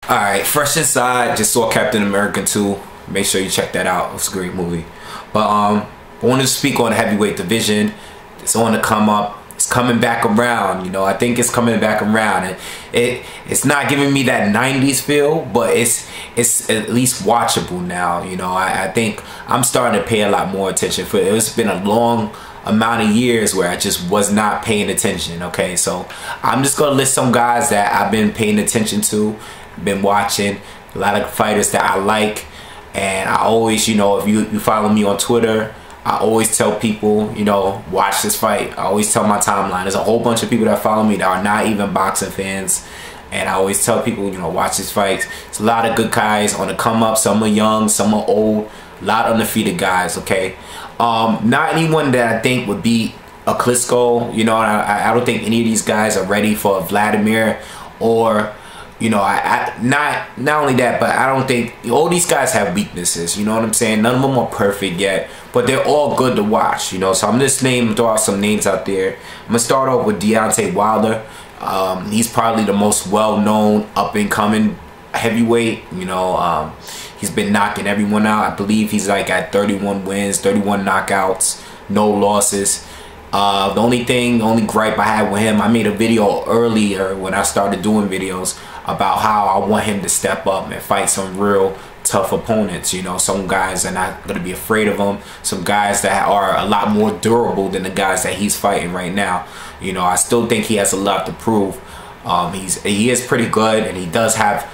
Alright, Fresh Inside, just saw Captain America 2. Make sure you check that out. It's a great movie. But I wanted to speak on the heavyweight division. It's on the come up. It's coming back around, you know. I think it's coming back around, and it's not giving me that 90s feel, but it's at least watchable now, you know. I think I'm starting to pay a lot more attention. It's been a long amount of years where I just was not paying attention. Okay, so I'm just gonna list some guys that I've been paying attention to, been watching, a lot of fighters that I like. And I always, you know, if you follow me on Twitter, I always tell people, you know, watch this fight. I always tell my timeline. There's a whole bunch of people that follow me that are not even boxing fans. And I always tell people, you know, watch this fight. It's a lot of good guys on the come up. Some are young, some are old. A lot of undefeated guys, okay? Not anyone that I think would beat a Klitschko. You know, I don't think any of these guys are ready for Vladimir or... You know, not only that, but I don't think all these guys have weaknesses. You know what I'm saying? None of them are perfect yet, but they're all good to watch. You know, so I'm just throw out some names out there. I'm gonna start off with Deontay Wilder. He's probably the most well-known up-and-coming heavyweight. You know, he's been knocking everyone out. I believe he's like at 31 wins, 31 knockouts, no losses. The only gripe I had with him, I made a video earlier when I started doing videos about how I want him to step up and fight some real tough opponents. You know, some guys are not going to be afraid of him. Some guys that are a lot more durable than the guys that he's fighting right now. You know, I still think he has a lot to prove. He is pretty good, and he does have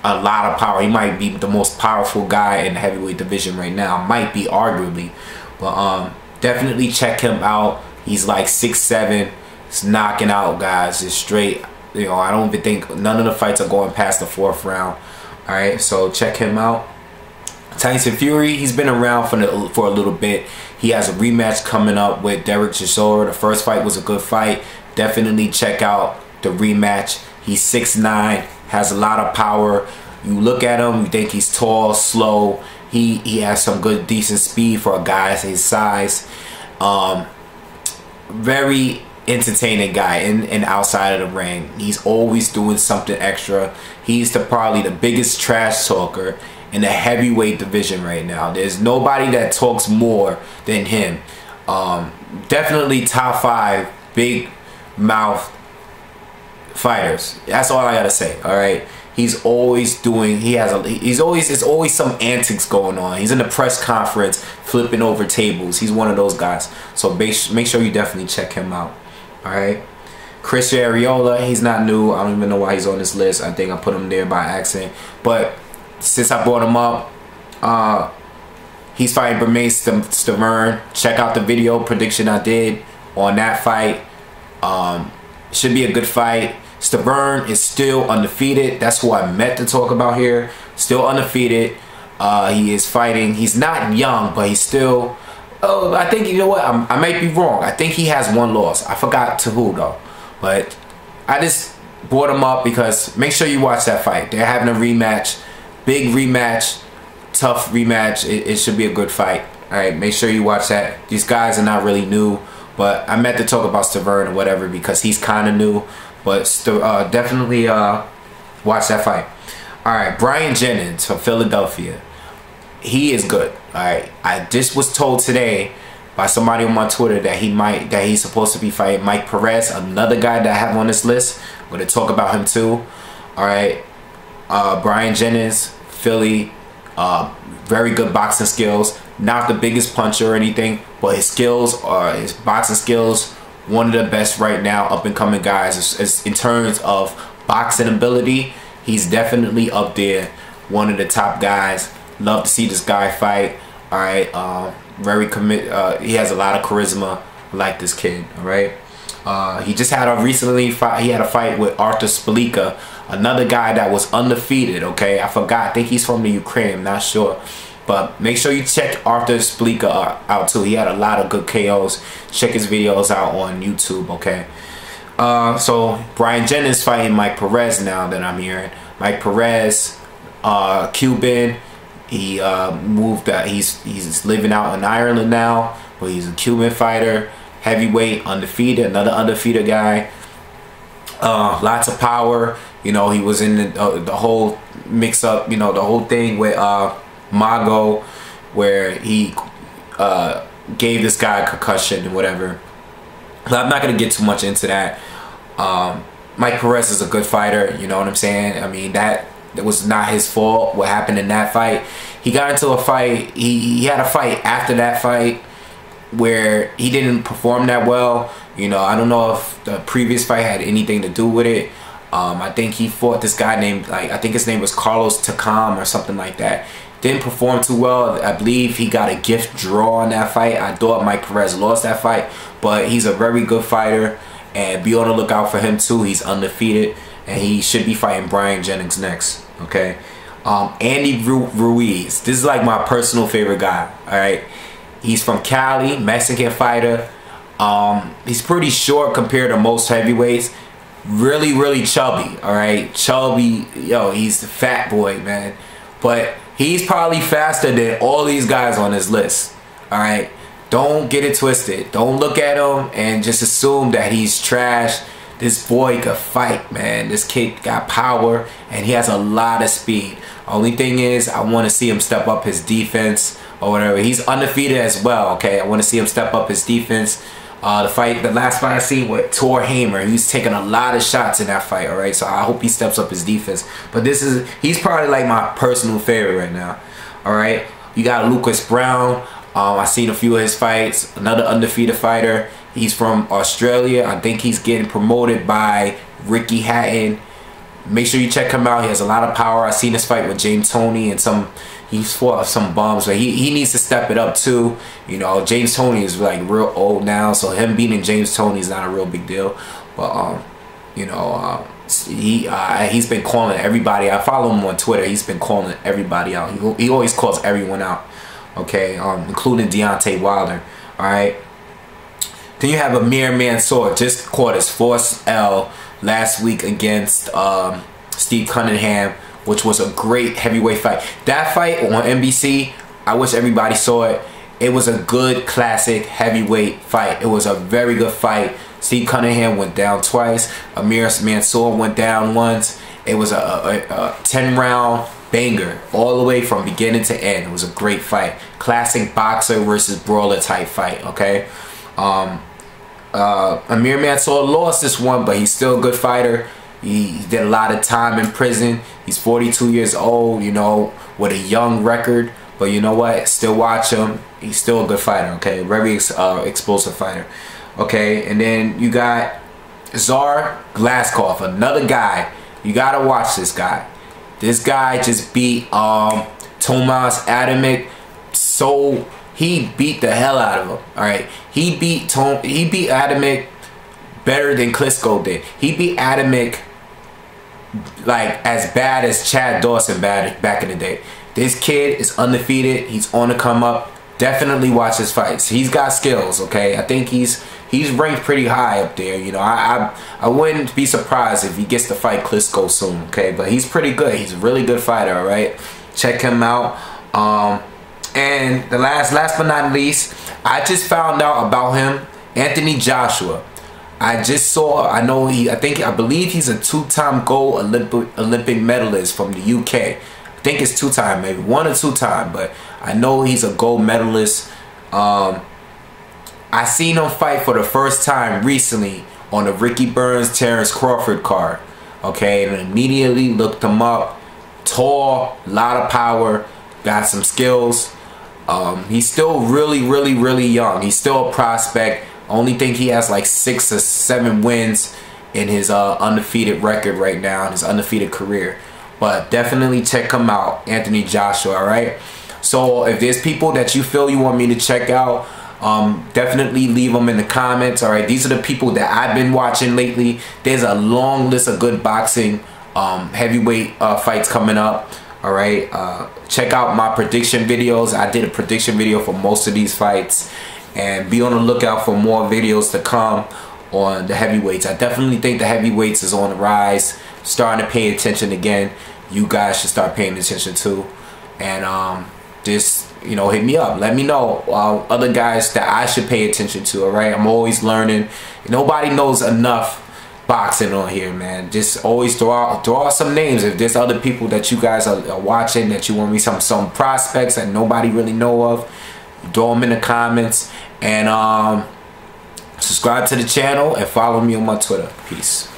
a lot of power. He might be the most powerful guy in the heavyweight division right now. Might be, arguably. But definitely check him out. He's like 6'7". He's knocking out guys. It's straight. You know, I don't even think none of the fights are going past the 4th round. All right, so check him out. Tyson Fury, he's been around for a little bit. He has a rematch coming up with Derek Chisora. The first fight was a good fight. Definitely check out the rematch. He's 6'9", has a lot of power. You look at him, you think he's tall, slow. He has some good, decent speed for a guy his size. Very entertaining guy in and outside of the ring. He's always doing something extra. He's probably the biggest trash talker in the heavyweight division right now. There's nobody that talks more than him. Definitely top 5 big mouth fighters. That's all I gotta say. All right. He's always doing. There's always some antics going on. He's in the press conference flipping over tables. He's one of those guys. So make sure you definitely check him out. All right. Chris Arreola, he's not new. I don't even know why he's on this list. I think I put him there by accident. But since I brought him up, he's fighting Bermane Stiverne. Check out the video prediction I did on that fight. Should be a good fight. Stiverne is still undefeated. That's who I meant to talk about here. Still undefeated. He is fighting. He's not young, but he's still... Oh, I think, you know what? I might be wrong. I think he has 1 loss. I forgot to who, though. But I just brought him up because make sure you watch that fight. They're having a rematch. Big rematch. Tough rematch. It should be a good fight. All right, make sure you watch that. These guys are not really new, but I meant to talk about Stiverne or whatever because he's kind of new. But definitely watch that fight. All right, Bryant Jennings from Philadelphia. He is good. All right, I just was told today by somebody on my Twitter that he's supposed to be fighting Mike Perez, another guy that I have on this list. I'm gonna talk about him too. All right, Bryant Jennings, Philly, very good boxing skills. Not the biggest puncher or anything, but his boxing skills, one of the best right now, up and coming guys. In terms of boxing ability, he's definitely up there, one of the top guys. Love to see this guy fight. All right, very he has a lot of charisma. I like this kid. All right, he just had he had a fight with Artur Spilica, another guy that was undefeated. Okay, I forgot. I think he's from the Ukraine. I'm not sure. But make sure you check Artur Spilica out too. He had a lot of good KOs. Check his videos out on YouTube, okay? So Bryant Jennings fighting Mike Perez now that I'm hearing. Mike Perez, Cuban. He moved that. He's living out in Ireland now, but he's a Cuban fighter, heavyweight, undefeated, another undefeated guy. Lots of power. You know, he was in the whole mix up, you know, the whole thing with Mago, where he gave this guy a concussion and whatever. But I'm not gonna get too much into that. Mike Perez is a good fighter, you know what I'm saying? I mean, that was not his fault what happened in that fight. He got into a fight, he had a fight after that fight where he didn't perform that well. You know, I don't know if the previous fight had anything to do with it. I think he fought this guy named, like, I think his name was Carlos Takam or something like that. Didn't perform too well. I believe he got a gift draw on that fight. I thought Mike Perez lost that fight, but he's a very good fighter, and be on the lookout for him too. He's undefeated, and he should be fighting Bryant Jennings next. Okay, Andy Ruiz. This is like my personal favorite guy. All right, he's from Cali, Mexican fighter. He's pretty short compared to most heavyweights. Really chubby. All right, chubby. Yo, he's the fat boy, man. But he's probably faster than all these guys on this list. All right, don't get it twisted. Don't look at him and just assume that he's trash. This boy could fight, man. This kid got power, and he has a lot of speed. Only thing is, I want to see him step up his defense or whatever. He's undefeated as well, okay? I want to see him step up his defense. The last fight I seen with Tor Hamer, he was taking a lot of shots in that fight, all right? So I hope he steps up his defense. But he's probably like my personal favorite right now, all right? You got Lucas Brown. I seen a few of his fights. Another undefeated fighter. He's from Australia. I think he's getting promoted by Ricky Hatton. Make sure you check him out. He has a lot of power. I seen his fight with James Toney and he's fought some bums, but he needs to step it up too. You know, James Toney is like real old now, so him beating James Toney is not a real big deal. But you know, he's been calling everybody. I follow him on Twitter. He's been calling everybody out. He always calls everyone out. Okay, including Deontay Wilder. All right. Then you have Amir Mansour, just caught his fourth L last week against Steve Cunningham, which was a great heavyweight fight. That fight on NBC, I wish everybody saw it. It was a good classic heavyweight fight. It was a very good fight. Steve Cunningham went down twice. Amir Mansour went down once. It was a 10-round banger all the way from beginning to end. It was a great fight. Classic boxer versus brawler type fight, okay? Amir Mansour lost this one, but he's still a good fighter. He did a lot of time in prison. He's 42 years old, you know, with a young record. But you know what? Still watch him. He's still a good fighter, okay? Very explosive fighter. Okay, and then you got Vyacheslav Glazkov, another guy. You gotta watch this guy. This guy just beat Tomas Adamek. So he beat the hell out of him. All right, he beat Adamek better than Klitschko did. He beat Adamek like as bad as Chad Dawson back in the day. This kid is undefeated. He's on the come up. Definitely watch his fights. He's got skills. Okay, I think he's ranked pretty high up there. You know, I wouldn't be surprised if he gets to fight Klitschko soon. Okay, but he's pretty good. He's a really good fighter. All right, check him out. And the last but not least, I just found out about him, Anthony Joshua. I just saw. I believe he's a two-time gold Olympic medalist from the UK. I think it's two-time, maybe 1 or 2 time, but I know he's a gold medalist. I seen him fight for the first time recently on the Ricky Burns Terrence Crawford card. Okay, and immediately looked him up. Tall, lot of power, got some skills. He's still really young. He's still a prospect. Only think he has like 6 or 7 wins in his undefeated record right now, in his undefeated career. But definitely check him out, Anthony Joshua, all right? So if there's people that you feel you want me to check out, definitely leave them in the comments, all right? These are the people that I've been watching lately. There's a long list of good boxing heavyweight fights coming up, all right? Check out my prediction videos. I did a prediction video for most of these fights, and be on the lookout for more videos to come on the heavyweights. I definitely think the heavyweights is on the rise, starting to pay attention again. You guys should start paying attention too, and just, you know, hit me up. Let me know other guys that I should pay attention to. All right, I'm always learning. Nobody knows enough boxing on here, man. Just always throw out some names. If there's other people that you guys are watching that you want me some prospects that nobody really know of, throw them in the comments. And subscribe to the channel and follow me on my Twitter. Peace.